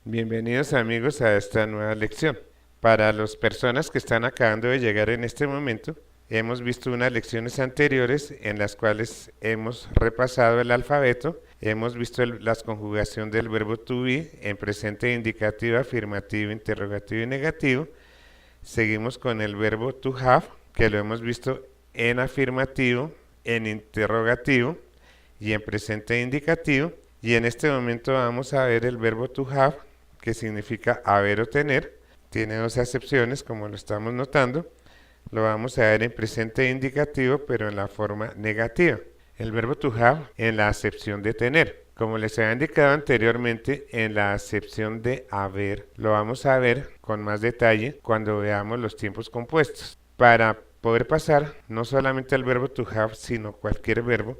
Bienvenidos amigos a esta nueva lección. Para las personas que están acabando de llegar en este momento, hemos visto unas lecciones anteriores en las cuales hemos repasado el alfabeto, hemos visto la conjugación del verbo to be en presente indicativo, afirmativo, interrogativo y negativo. Seguimos con el verbo to have, que lo hemos visto en afirmativo, en interrogativo y en presente indicativo. Y en este momento vamos a ver el verbo to have, que significa haber o tener. Tiene dos acepciones, como lo estamos notando. Lo vamos a ver en presente indicativo, pero en la forma negativa. El verbo to have en la acepción de tener. Como les había indicado anteriormente, en la acepción de haber, lo vamos a ver con más detalle cuando veamos los tiempos compuestos. Para poder pasar no solamente al verbo to have, sino cualquier verbo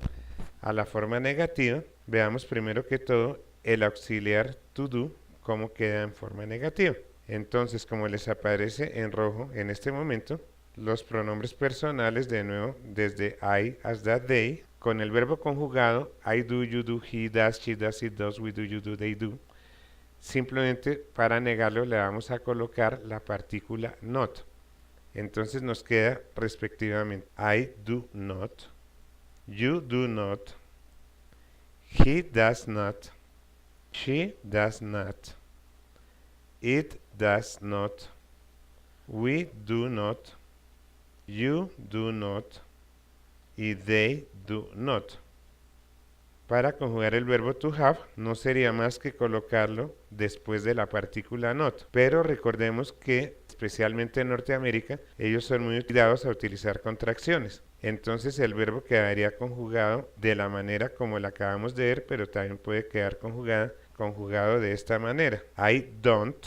a la forma negativa, veamos primero que todo el auxiliar to do, cómo queda en forma negativa. Entonces, como les aparece en rojo en este momento, los pronombres personales de nuevo desde I hasta they, con el verbo conjugado I do, you do, he does, she does, it does, we do, you do, they do. Simplemente para negarlo le vamos a colocar la partícula not. Entonces nos queda respectivamente I do not, you do not, he does not, she does not, it does not, we do not, you do not y they do not. Para conjugar el verbo to have no sería más que colocarlo después de la partícula not. Pero recordemos que, especialmente en Norteamérica, ellos son muy cuidados a utilizar contracciones. Entonces el verbo quedaría conjugado de la manera como la acabamos de ver, pero también puede quedar conjugado de esta manera. I don't.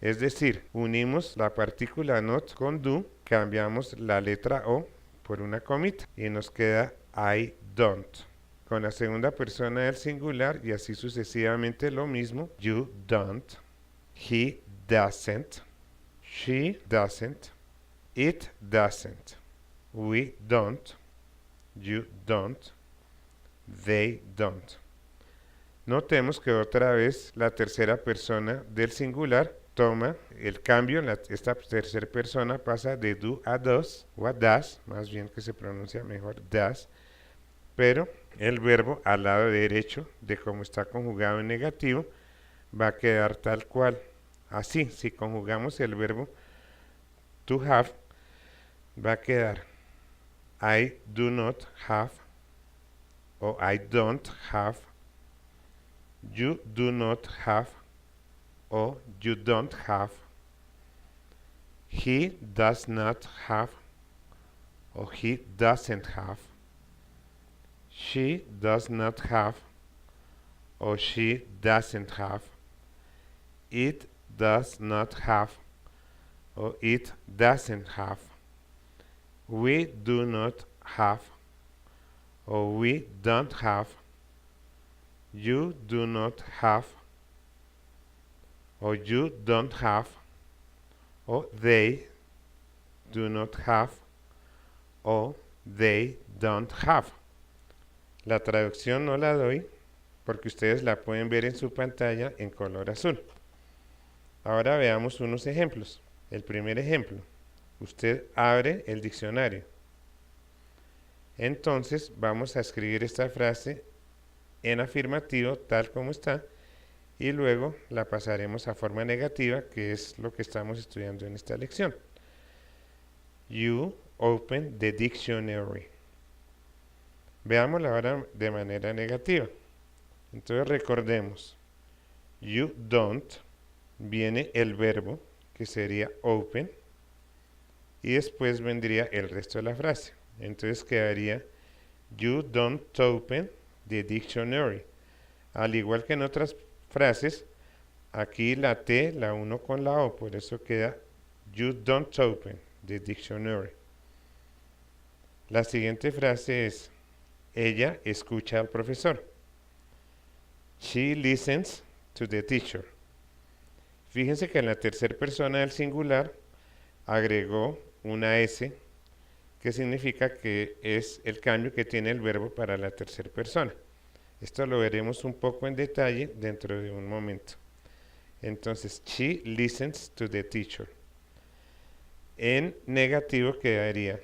Es decir, unimos la partícula not con do, cambiamos la letra O por una comita y nos queda I don't. Con la segunda persona del singular y así sucesivamente lo mismo. You don't, he doesn't, she doesn't, it doesn't, we don't, you don't, they don't. Notemos que otra vez la tercera persona del singular toma el cambio, esta tercera persona pasa de do a does, o a does, más bien que se pronuncia mejor does, pero el verbo al lado derecho de cómo está conjugado en negativo va a quedar tal cual. Así, si conjugamos el verbo to have, va a quedar I do not have o I don't have, you do not have o you don't have, he does not have o he doesn't have, she does not have or she doesn't have, it does not have or it doesn't have, we do not have or we don't have, you do not have or you don't have, or they do not have or they don't have. La traducción no la doy porque ustedes la pueden ver en su pantalla en color azul. Ahora veamos unos ejemplos. El primer ejemplo, usted abre el diccionario. Entonces vamos a escribir esta frase en afirmativo tal como está y luego la pasaremos a forma negativa, que es lo que estamos estudiando en esta lección. You open the dictionary. Veámoslo ahora de manera negativa. Entonces recordemos, you don't, viene el verbo, que sería open, y después vendría el resto de la frase. Entonces quedaría, you don't open the dictionary. Al igual que en otras frases, aquí la T la uno con la O, por eso queda, you don't open the dictionary. La siguiente frase es, ella escucha al profesor. She listens to the teacher. Fíjense que en la tercera persona del singular agregó una S, que significa que es el cambio que tiene el verbo para la tercera persona. Esto lo veremos un poco en detalle dentro de un momento. Entonces, she listens to the teacher. En negativo quedaría,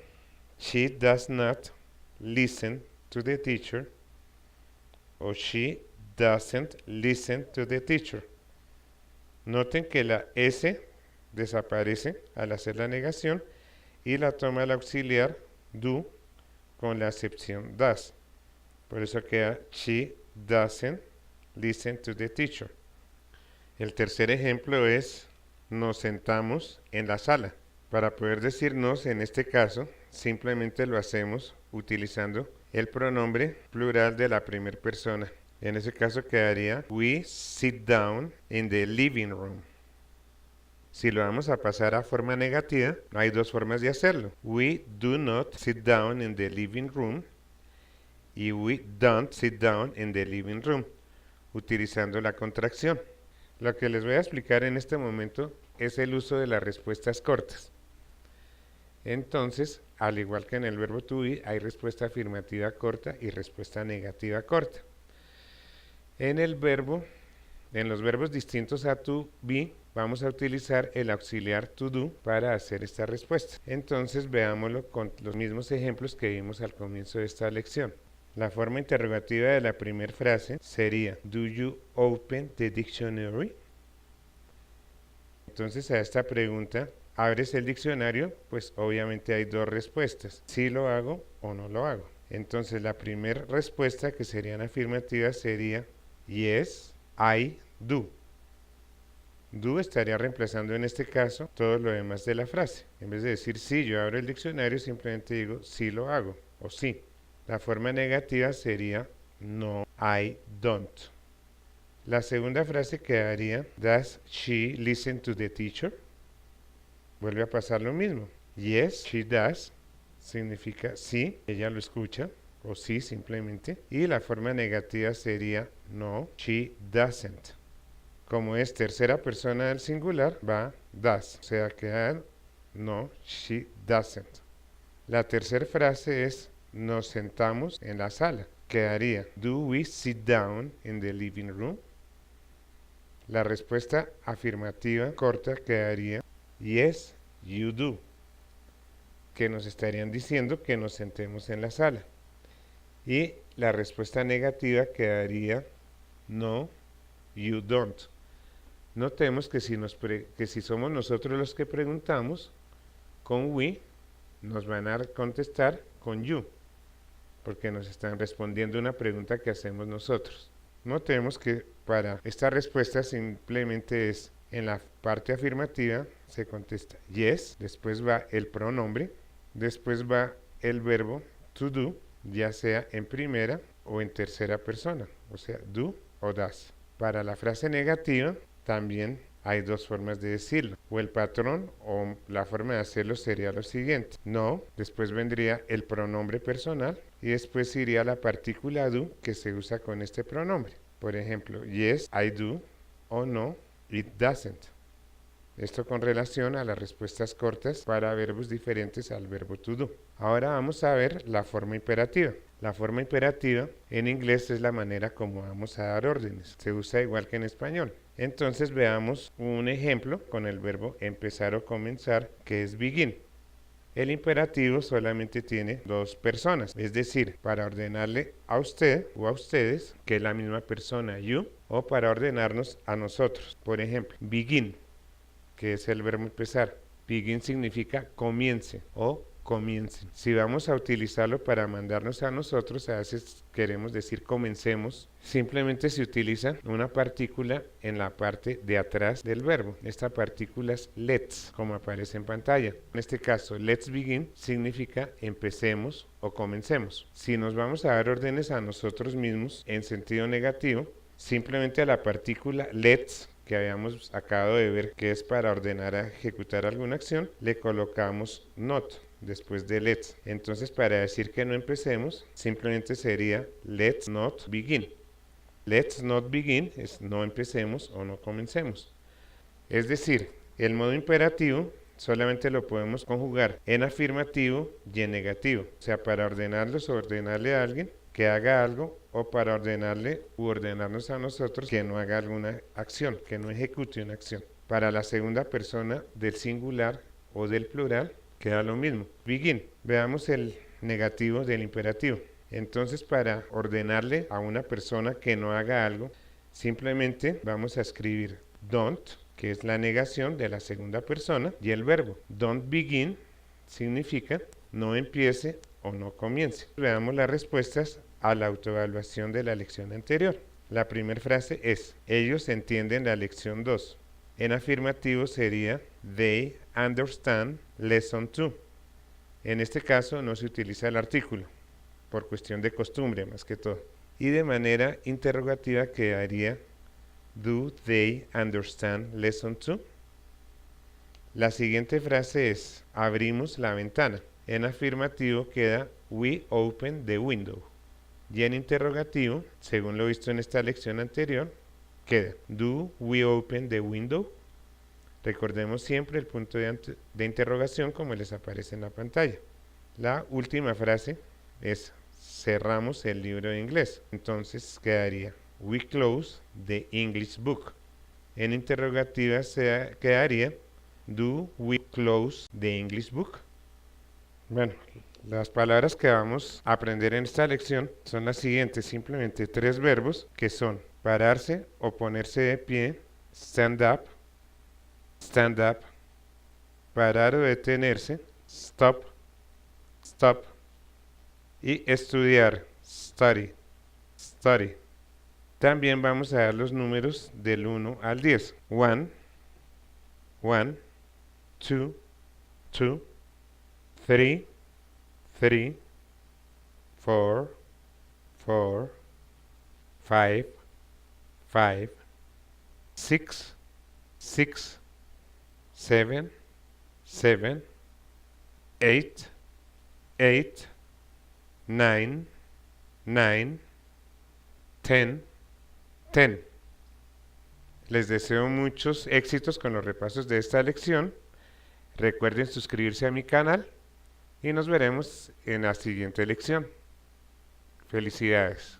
she does not listen to the teacher o she doesn't listen to the teacher. Noten que la S desaparece al hacer la negación y la toma el auxiliar do con la acepción does. Por eso queda she doesn't listen to the teacher. El tercer ejemplo es nos sentamos en la sala. Para poder decir nos en este caso, simplemente lo hacemos utilizando el pronombre plural de la primera persona. En ese caso quedaría we sit down in the living room. Si lo vamos a pasar a forma negativa, hay dos formas de hacerlo. We do not sit down in the living room y we don't sit down in the living room, utilizando la contracción. Lo que les voy a explicar en este momento es el uso de las respuestas cortas. Entonces, al igual que en el verbo to be, hay respuesta afirmativa corta y respuesta negativa corta. En los verbos distintos a to be, vamos a utilizar el auxiliar to do para hacer esta respuesta. Entonces, veámoslo con los mismos ejemplos que vimos al comienzo de esta lección. La forma interrogativa de la primera frase sería, do you open the dictionary? Entonces, a esta pregunta, ¿abres el diccionario? Pues obviamente hay dos respuestas, si lo hago o no lo hago. Entonces, la primera respuesta, que serían afirmativas, sería, yes, I do. Do estaría reemplazando en este caso todo lo demás de la frase. En vez de decir sí, yo abro el diccionario, simplemente digo sí lo hago o sí. La forma negativa sería no, I don't. La segunda frase quedaría does she listen to the teacher? Vuelve a pasar lo mismo. Yes, she does. Significa sí, ella lo escucha. O sí, simplemente. Y la forma negativa sería no, she doesn't. Como es tercera persona del singular, va does. O sea, queda no, she doesn't. La tercera frase es nos sentamos en la sala. Quedaría do we sit down in the living room? La respuesta afirmativa corta quedaría yes, you do. Que nos estarían diciendo que nos sentemos en la sala. Y la respuesta negativa quedaría no, you don't. Notemos que si somos nosotros los que preguntamos, con we nos van a contestar con you, porque nos están respondiendo una pregunta que hacemos nosotros. Notemos que para esta respuesta simplemente es en la parte afirmativa se contesta yes, después va el pronombre, después va el verbo to do, ya sea en primera o en tercera persona, o sea, do o does. Para la frase negativa también hay dos formas de decirlo, o el patrón o la forma de hacerlo sería lo siguiente. No, después vendría el pronombre personal y después iría la partícula do que se usa con este pronombre. Por ejemplo, yes, I do, o no, it doesn't. Esto con relación a las respuestas cortas para verbos diferentes al verbo to do. Ahora vamos a ver la forma imperativa. La forma imperativa en inglés es la manera como vamos a dar órdenes. Se usa igual que en español. Entonces veamos un ejemplo con el verbo empezar o comenzar, que es begin. El imperativo solamente tiene dos personas, es decir, para ordenarle a usted o a ustedes, que es la misma persona, you, o para ordenarnos a nosotros. Por ejemplo, begin, que es el verbo empezar. Begin significa comience o comiencen. Si vamos a utilizarlo para mandarnos a nosotros, a veces queremos decir comencemos, simplemente se utiliza una partícula en la parte de atrás del verbo. Esta partícula es let's, como aparece en pantalla. En este caso, let's begin significa empecemos o comencemos. Si nos vamos a dar órdenes a nosotros mismos en sentido negativo, simplemente a la partícula let's, que habíamos acabado de ver que es para ordenar a ejecutar alguna acción, le colocamos not después de let's. Entonces, para decir que no empecemos, simplemente sería let's not begin. Let's not begin es no empecemos o no comencemos. Es decir, el modo imperativo solamente lo podemos conjugar en afirmativo y en negativo. O sea, para ordenarlos o ordenarle a alguien, que haga algo o para ordenarle u ordenarnos a nosotros que no haga alguna acción, que no ejecute una acción. Para la segunda persona del singular o del plural queda lo mismo. Begin. Veamos el negativo del imperativo. Entonces, para ordenarle a una persona que no haga algo, simplemente vamos a escribir don't, que es la negación de la segunda persona, y el verbo. Don't begin significa no empiece o no comience. Veamos las respuestas a la autoevaluación de la lección anterior. La primera frase es, ellos entienden la lección 2. En afirmativo sería, they understand lesson 2. En este caso no se utiliza el artículo, por cuestión de costumbre más que todo. Y de manera interrogativa quedaría, do they understand lesson 2? La siguiente frase es, abrimos la ventana. En afirmativo queda, we open the window. Y en interrogativo, según lo visto en esta lección anterior, queda, do we open the window? Recordemos siempre el punto de interrogación como les aparece en la pantalla. La última frase es, cerramos el libro de inglés. Entonces quedaría, we close the English book. En interrogativa quedaría, do we close the English book? Bueno, las palabras que vamos a aprender en esta lección son las siguientes, simplemente 3 verbos que son pararse o ponerse de pie, stand up, parar o detenerse, stop, y estudiar, study. También vamos a dar los números del 1 al 10. 1, 2, 3, 4, 5, 6, 7, 8, 9, 10. Les deseo muchos éxitos con los repasos de esta lección. Recuerden suscribirse a mi canal y nos veremos en la siguiente lección. Felicidades.